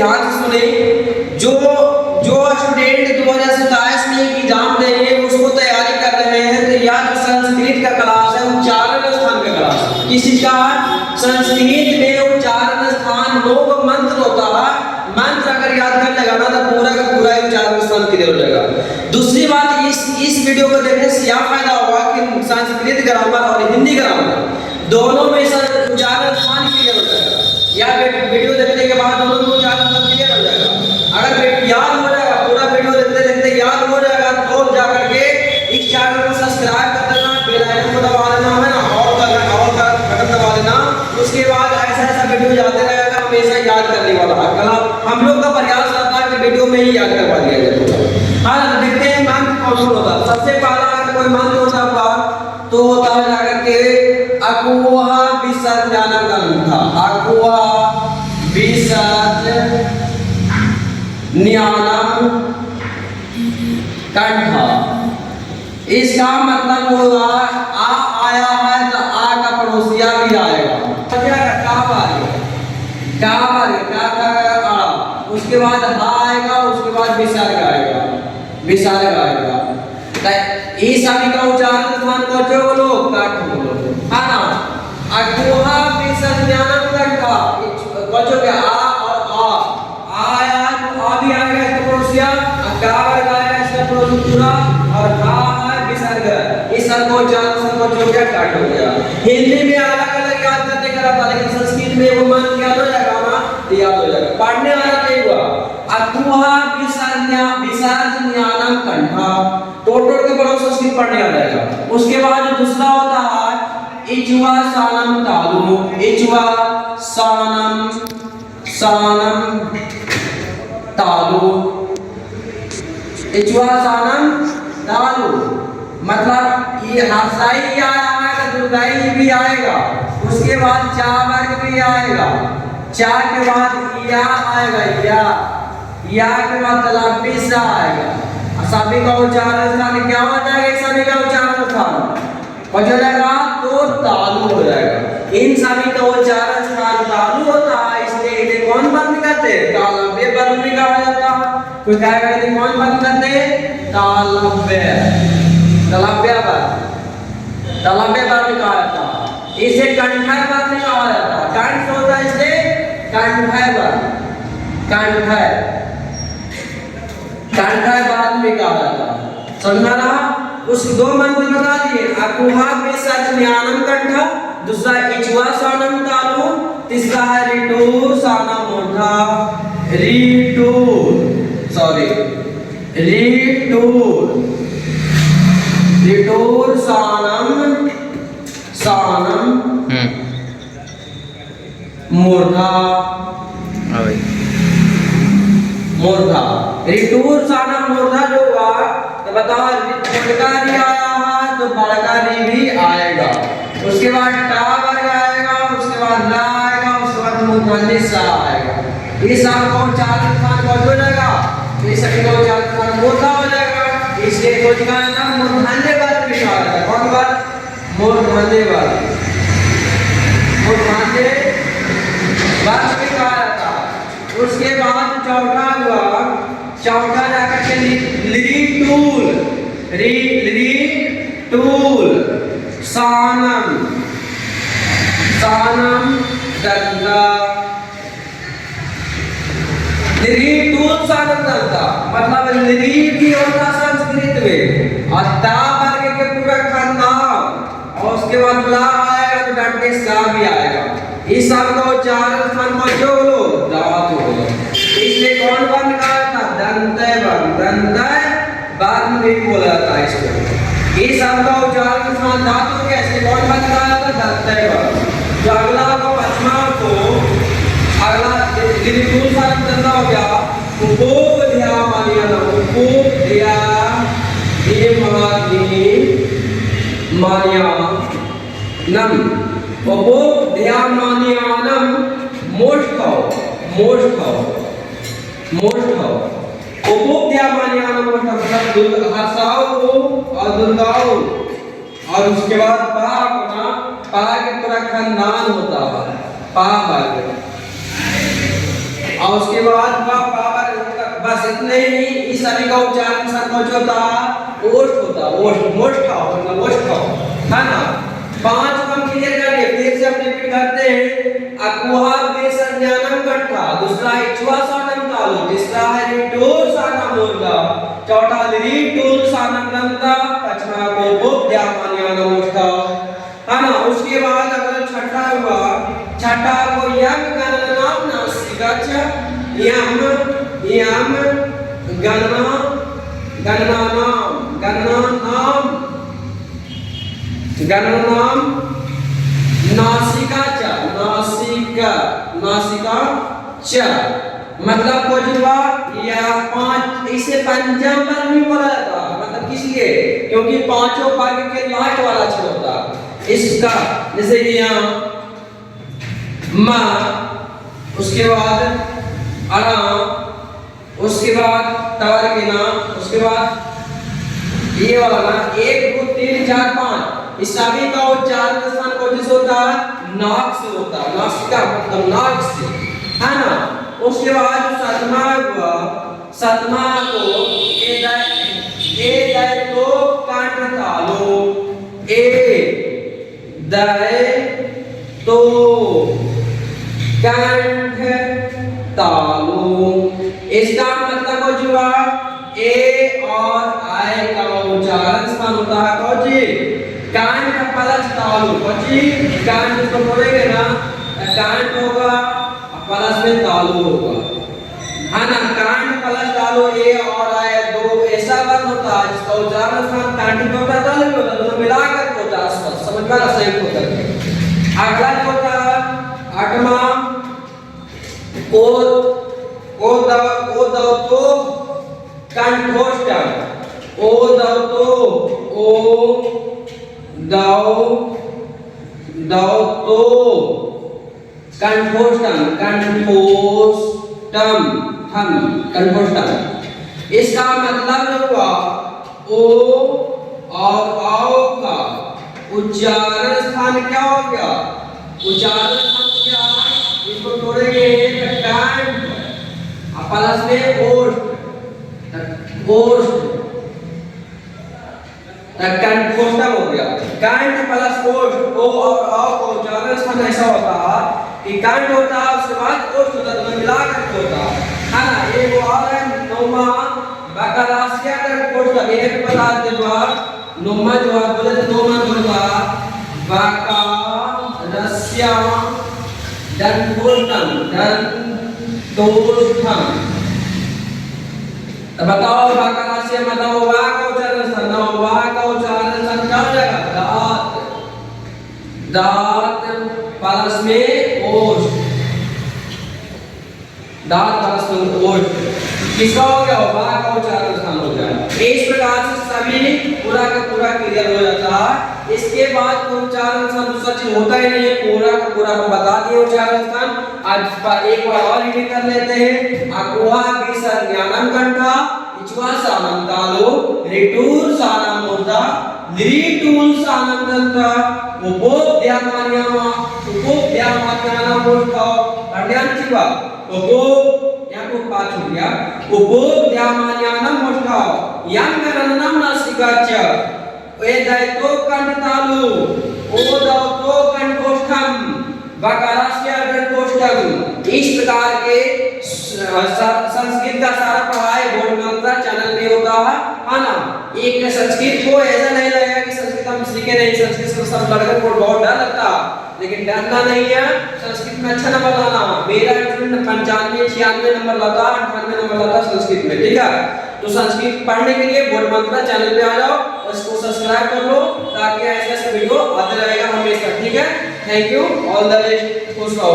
ध्यान से सुने। जो स्टूडेंट 2027 में एग्जाम देंगे उसको तैयारी कर रहे हैं, तो या जो संस्कृत का क्लास है उच्चारण स्थान का क्लास है। किस चीज का? संस्कृत में उच्चारण स्थान लोक मंत्र होता है। मंत्र अगर याद कर लेगा ना तो पूरा का पूरा उच्चारण स्थान क्लियर हो जाएगा। दूसरी बात, इस वीडियो को देखने से यह फायदा होगा कि संस्कृत ग्रामर और हिंदी ग्रामर दोनों में उच्चारण स्थान क्लियर हो जाएगा। या वीडियो देखने के बाद दोनों में उच्चारण स्थान क्लियर हो जाएगा। अगर याद हो जाएगा, पूरा वीडियो देखते देखते याद हो जाएगा तो जाकर के इस चैनल को सब्सक्राइब कर देना, बेल आइकन को दबा देना है ना, और बटन दबा देना। उसके बाद ऐसा वीडियो जाते रहेगा, हमेशा याद करने वाला है। कल हम लोग का प्रयास रहता है कि वीडियो में ही याद करवा दिया जाए। हाँ, देखते हैं मंत्र कौन कौन होता है। सबसे पहला अगर कोई मंत्र होता है तो होता है जाकर के अकुहा विसर्जनम कंठा। अकुहा विसर्जनम कंठा, इसका मतलब होगा आ आया है तो आ का पड़ोसिया भी आएगा। उसके बाद हा आएगा, उसके बाद विसर्ग आएगा, विसर्ग आएगा। इस सभी का उच्चारण स्थान को जो बोलो कंठ बोलो, है ना। अकुहा विसर्जनम कंठा, बच्चों के आ और आया तो आ भी आएगा इसका पड़ोसिया, अकावर आएगा इसका पड़ोसिया, और हा है विसर्ग। इस सर को उच्चारण स्थान को जो क्या काट हो गया। हिंदी में अलग अलग याद करने का रहता है, लेकिन संस्कृत में वो मन याद हो जाएगा ना, याद हो जाएगा। पढ़ने वाला क्या हुआ? अकुहा विसर्जनम कंठा, टोटल के बड़ों संस्कृत पढ़ने आ जाएगा। उसके बाद दूसरा होता है इचवा सानम तालु। इचवा सानम तालु, इचवा सानम तालु मतलब ये हर्षाई आया है तो दुर्गाई भी आएगा। उसके बाद चा वर्ग भी आएगा, चा के बाद या आएगा, या के बाद तलाबी सा आएगा। सभी का उच्चारण स्थान क्या हो जाएगा? सभी का उच्चारण स्थान हो जाएगा तो तालु हो जाएगा। इन सभी का उच्चारण स्थान तालु होता है, इसलिए इन्हें कौन बंद करते हैं? तालव्य बंद भी कहा जाता है। कोई कहेगा इन्हें कौन बंद करते हैं? तालव्य, तालव्य बंद कहा जाता है। इसे कंठय बंद कहा जाता है। कंठ होता है इसलिए कंठय बंद, कंठय बंद भी कहा जाता है। समझा ना? उस दो मंत्र बता दिए, अकुहा विसर्जनम कंठा, दूसरा इचवा सानम तालु, तीसरा है रिटूर सानम मूर्धा। रिटूर सानम मूर्धा। रिटूर सानम मूर्धा जो हुआ तो बताओ, छोटकारी आया है तो बड़कारी भी आएगा। उसके बाद टा वर्ग आएगा, उसके बाद ला आएगा, उसके बाद मूर्धन्य सा आएगा। इस आपको उच्चारण स्थान कौन हो जाएगा? इस सभी का उच्चारण स्थान मूर्धा हो जाएगा। इसलिए कोटिका का मूर्धन्य वर्ग भी कहा जाता है। कौन वर्ग? मूर्धन्य वर्ग, मूर्धन्य वर्ग भी कहा जाता है। उसके बाद चौथा हुआ, चौथा जाकर के टूल सानम दंता। टूल सानम दंता मतलब लिरी भी होता संस्कृत में, और ता वर्ग के पूरा खानदान, और उसके बाद ला आएगा तो डंडे सा भी आएगा। इस सब का उच्चारण स्थान को जो लो धातु होगा। इसलिए कौन बंद कहा था? दंतय बंद, दंतय बंद भी बोला जाता है इसको। इस सब का उच्चारण स्थान धातु कैसे कौन बंद कहा था? दंतय बंद। जो अगला को पश्चिमा को अगला रिटूर सानम दंता हो गया। उपोध्या मानियानम, उपोध्या मानियानम, उपोध्यामानियानम मोष्ठौ, उपोध्यामानियानम मतलब हर्षाओ को और दुर्गाओ, और उसके बाद पा के पूरा खानदान होता है, पा वर्ग। और उसके बाद हुआ पावर, बस इतने ही। इस सभी का उच्चारण संकोच होता, ओष्ठ होता, ओष्ठ, मोष्ठ मतलब ओष्ठ है ना। 5 को हम क्लियर कर लिए, फिर से हम रिपीट करते हैं। अकुहा बेसंज्ञानम कंठा, दूसरा है इच्छ्वासानम तालु, तीसरा है रिटूरसानम मूर्धा, चौथा रिटूरसानम दंता, पांचवा कोपोद्यामान्यानम ओष्ठा, है ना। उसके बाद अगर छठा हुआ, छठा को यम गणनाम नासिका च, यम यम गणना गणनाम गणनाम गणनाम नासिका च, नासिका नासिका च मतलब कोजवा या 5, इसे पंचम वर्ग भी बोला जाता है। मतलब किस लिए? क्योंकि पांचों वर्ग के लास्ट वाला अक्षर होता है इसका। जैसे कि यहाँ म, उसके बाद अणा, उसके बाद तवर के नाम, उसके बाद ये वाला ना 1 2 3 4 5, इस सभी का उच्चारण स्थान को जिस होता है नाक से होता है, नासिका मतलब नाक से, है ना। उसके बाद सतमा हुआ, सतमा को ए दाय तो कंठ तालु, ए दाय तो कंठ तालु, इसका मतलब हो जुआ ए और आई का उच्चारण स्थान होता है कौची कंठ प्लस तालु, कौची कंठ को बोलेंगे ना, कंठ होगा प्लस में तालु होगा, है ना। कंठ प्लस तालु, ए और आई दो ऐसा वर्ण होता है जिसका उच्चारण स्थान कंठ में होता है, तालु में होता है, दोनों मिलाकर होता है, समझ में आ रहा है होता है। अगला जो होता है आठवां ओ दव तो कंठोष्ठम, ओ दव तो कंठोष्ठम, कंठोष्ठम हम कंठोष्ठम। इसका मतलब हुआ ओ और आओ का उच्चारण स्थान क्या हो गया? उच्चारण स्थान क्या है? इसको तोड़ेंगे कंठ प्लस में ओष्ठ, ओष्ठ कंठोष्ठम हो गया। कंठ प्लस ओष्ठ, ओ और आ को उच्चारण स्थान ऐसा होता है कि कंठ होता है उसके बाद ओष्ठ होता है, तो मिला कर होता है ना। ये वो आ रहा है नोमा बकरासिया कंठोष्ठम, ये भी बता दे बार नोमा जो है बोले तो नोमा होगा बकरासिया कंठोष्ठम, कंठोष्ठम। तो बताओ बकरासिया मतलब वा का उच्चारण स्थान, ना वा का उच्चारण स्थान क्या हो जाएगा? दांत, दांत प्लस में ओष्ठ, दांत प्लस में ओष्ठ, किसका हो गया? वा का उच्चारण स्थान हो गया। इस प्रकार से सभी पूरा का पूरा क्लियर हो जाता है। इसके बाद कोई उच्चारण स्थान दूसरा चीज होता ही नहीं है, पूरा का पूरा हम बता दिए उच्चारण स्थान। आज एक बार और रिपीट कर लेते हैं। अकुहा विसर्ज्ञानम कंठा, इच्छ्वासानम तालु, रिटूरसानम मूर्धा, लिटूरसानम दंता, उपोद्यामान्यामा उपोद्यामान्यानाम ओष्ठा, अड्यांचिवा उपो यहाँ को पाँच हो गया, उपोद्यामान्यानाम ओष्ठा, यम गणनाम नासिका च, ए दायतो कंठ तालु, ओ दावतो कंठोष्ठम, बकरासिया कंठोष्ठम। इस प्रकार के संस्कृत का सारा पढ़ाई बोर्ड मंत्रा चैनल पे होता है ना। एक संस्कृत को ऐसा नहीं लगेगा कि संस्कृत हम सीखे नहीं, संस्कृत से सब लड़के को बहुत डर लगता, लेकिन डरना नहीं है। संस्कृत में अच्छा नंबर लाना, मेरा स्टूडेंट 95 96 नंबर लाता, 98 नंबर लाता संस्कृत में, ठीक है। तो संस्कृत पढ़ने के लिए बोर्ड मंत्रा चैनल पे आ जाओ और इसको सब्सक्राइब कर लो ताकि ऐसे वीडियो आते रहेगा हमेशा, ठीक है। Thank you, all the best, खुश रहो।